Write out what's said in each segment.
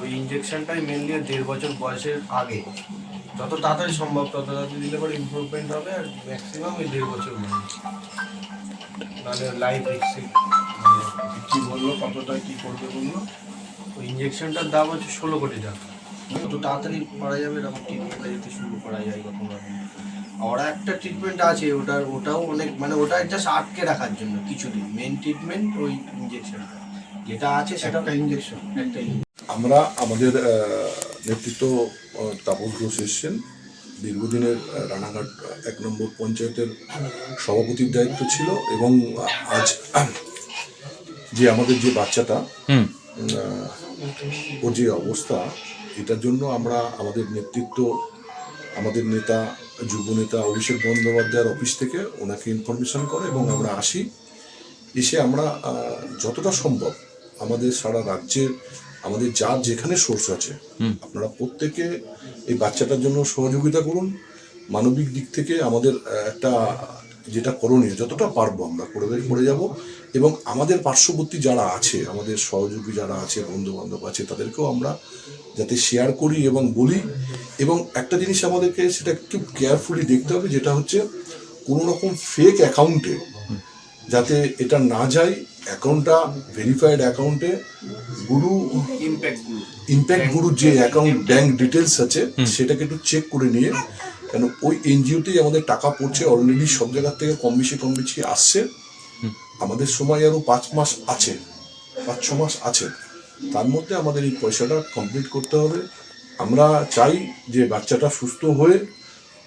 ওই ইঞ্জেকশনটাই মেনলি 1.5 বছর বয়সের আগে যত তাড়াতাড়ি সম্ভব তত তাড়াতাড়ি দিলে পরে ইমপ্রুভমেন্ট হবে, আর ম্যাক্সিমাম ওই 1.5 বছর বয়স, নাহলে লাইফ রিস্ক। কি বললো, কতটা কি করবে বললো? ওই ইঞ্জেকশনটার দাম হচ্ছে 16 কোটি টাকা। কত তাড়াতাড়ি করা যাবে এরকম ট্রিটমেন্টটা যদি শুরু করা যায় কখনো। ওরা একটা ট্রিটমেন্ট আছে ওটাও অনেক, মানে ওটা জাস্ট আটকে রাখার জন্য কিছুদিন। মেন ট্রিটমেন্ট ওই ইঞ্জেকশনটা যেটা আছে সেটা একটা ইঞ্জেকশন, একটা আমরা আমাদের নেতৃত্ব তাপস ঘোষ এসছেন, দীর্ঘদিনের রানাঘাট 1 নম্বর পঞ্চায়েতের সভাপতির দায়িত্ব ছিল, এবং আজ যে আমাদের যে বাচ্চাটা ওর যে অবস্থা, এটার জন্য আমরা আমাদের নেতৃত্ব, আমাদের নেতা যুব নেতা অভিষেক বন্দ্যোপাধ্যায়ের অফিস থেকে ওনাকে ইনফরমেশন করে, এবং আমরা আসি, এসে আমরা যতটা সম্ভব আমাদের সারা রাজ্যের আমাদের যার যেখানে সোর্স আছে আপনারা প্রত্যেকে এই বাচ্চাটার জন্য সহযোগিতা করুন। মানবিক দিক থেকে আমাদের একটা যেটা করণীয় যতটা পারবো আমরা করে যাব, এবং আমাদের পার্শ্ববর্তী যারা আছে, আমাদের সহযোগী যারা আছে, বন্ধু বান্ধব আছে, তাদেরকেও আমরা যাতে শেয়ার করি এবং বলি। এবং একটা জিনিস আমাদেরকে সেটা একটু কেয়ারফুলি দেখতে হবে, যেটা হচ্ছে কোনো রকম ফেক অ্যাকাউন্টে যাতে এটা না যায়। অ্যাকাউন্টটা ভেরিফাইড অ্যাকাউন্টে গুরু ইম্প্যাক্ট গুরুর যে অ্যাকাউন্ট ব্যাংক ডিটেলস আছে সেটাকে একটু চেক করে নিয়ে, কেন ওই এনজিওতেই আমাদের টাকা পড়ছে অলরেডি, সব জায়গার থেকে কম বেশি আসছে। আমাদের সময় আরও 5 মাস আছে, 5-6 মাস আছে, তার মধ্যে আমাদের এই পয়সাটা কমপ্লিট করতে হবে। আমরা চাই যে বাচ্চাটা সুস্থ হয়ে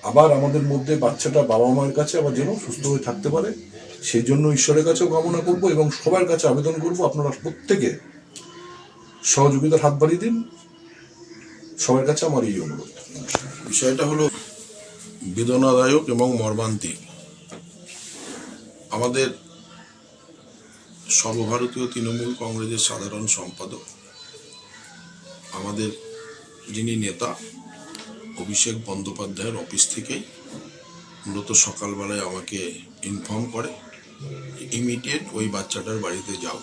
আবার আমাদের মধ্যে বাচ্চাটা বাবা মায়ের কাছে আবার যেন সুস্থ হয়ে থাকতে পারে, সেই জন্য ঈশ্বরের কাছেও কামনা করব এবং সবার কাছে আবেদন করব, আপনারা প্রত্যেকে সহযোগিতার হাত বাড়িয়ে দিন। সবার কাছে আমার এই অনুরোধ। বিষয়টা হলো বেদনাদায়ক এবং মর্মান্তিক। আমাদের সর্বভারতীয় তৃণমূল কংগ্রেসের সাধারণ সম্পাদক, আমাদের যিনি নেতা অভিষেক বন্দ্যোপাধ্যায়ের অফিস থেকেই মূলত সকালবেলায় আমাকে ইনফর্ম করে ইমিডিয়েট ওই বাচ্চাটার বাড়িতে যাও।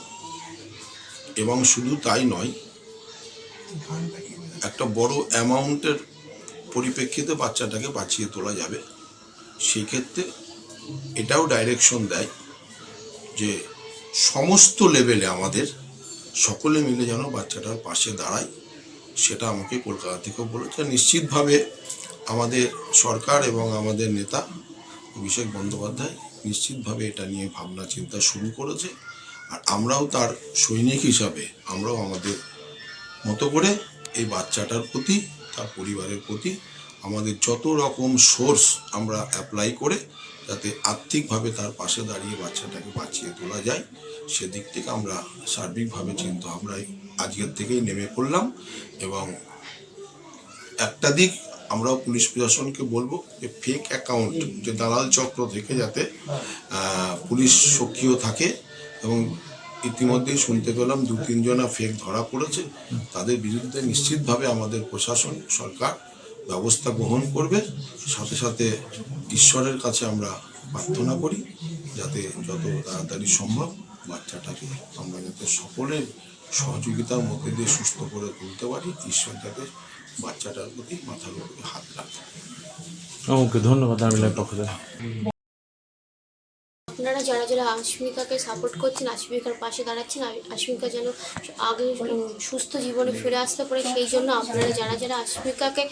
এবং শুধু তাই নয়, একটা বড় অ্যামাউন্টের পরিপ্রেক্ষিতে বাচ্চাটাকে বাঁচিয়ে তোলা যাবে, সেই ক্ষেত্রে এটাও ডাইরেকশন দেয় যে সমস্ত লেভেলে আমাদের সকলে মিলে যেন বাচ্চাটার পাশে দাঁড়ায়। সেটা আমাকে কলকাতা থেকেও বলেছে। নিশ্চিতভাবে আমাদের সরকার এবং আমাদের নেতা অভিষেক বন্দ্যোপাধ্যায় নিশ্চিতভাবে এটা নিয়ে ভাবনা চিন্তা শুরু করেছে, আর আমরাও তার সৈনিক হিসাবে আমরাও আমাদের মতো করে এই বাচ্চাটার প্রতি, তার পরিবারের প্রতি আমাদের যত রকম সোর্স আমরা অ্যাপ্লাই করে যাতে আর্থিকভাবে তার পাশে দাঁড়িয়ে বাচ্চাটাকে বাঁচিয়ে তোলা যায়, সেদিক থেকে আমরা সার্বিকভাবে চিন্তা ভাবনায় আজকের থেকেই নেমে পড়লাম। এবং একটা দিক আমরাও পুলিশ প্রশাসনকে বলবো যে ফেক অ্যাকাউন্ট, যে দালাল চক্র থেকে যাতে পুলিশ সক্রিয় থাকে। এবং ইতিমধ্যেই শুনতে পেলাম 2-3 জনা ফেক ধরা পড়েছে, তাদের বিরুদ্ধে নিশ্চিতভাবে আমাদের প্রশাসন, সরকার ব্যবস্থা গ্রহণ করবে। সাথে সাথে ঈশ্বরের কাছে আমরা প্রার্থনা করি যাতে যত তাড়াতাড়ি সম্ভব বাচ্চাটাকে আমরা যাতে সকলের সহযোগিতার মধ্যে দিয়ে সুস্থ করে তুলতে পারি। ঈশ্বর যাতে বাচ্চাটার প্রতি মাথার উপরে হাত রাখে। ওকে, ধন্যবাদ। পক্ষ থেকে আপনারা যারা যারা আশমিকাকে সাপোর্ট করছেন, আশমিকার পাশে দাঁড়াচ্ছেন, আশমিকা যেন আগে সুস্থ জীবনে ফিরে আসতে পারে, সেই জন্য আপনারা যারা যারা আশমিকাকে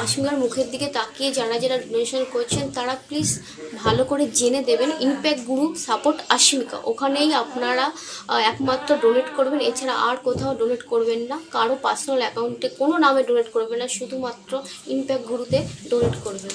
আশমিকার মুখের দিকে তাকিয়ে যারা যারা ডোনেশন করছেন, তারা প্লিজ ভালো করে জেনে দেবেন ইম্প্যাক্ট গুরু সাপোর্ট আশমিকা, ওখানেই আপনারা একমাত্র ডোনেট করবেন। এছাড়া আর কোথাও ডোনেট করবেন না, কারো পার্সোনাল অ্যাকাউন্টে কোনো নামে ডোনেট করবেন না, শুধুমাত্র ইম্প্যাক্ট গুরুতে ডোনেট করবেন।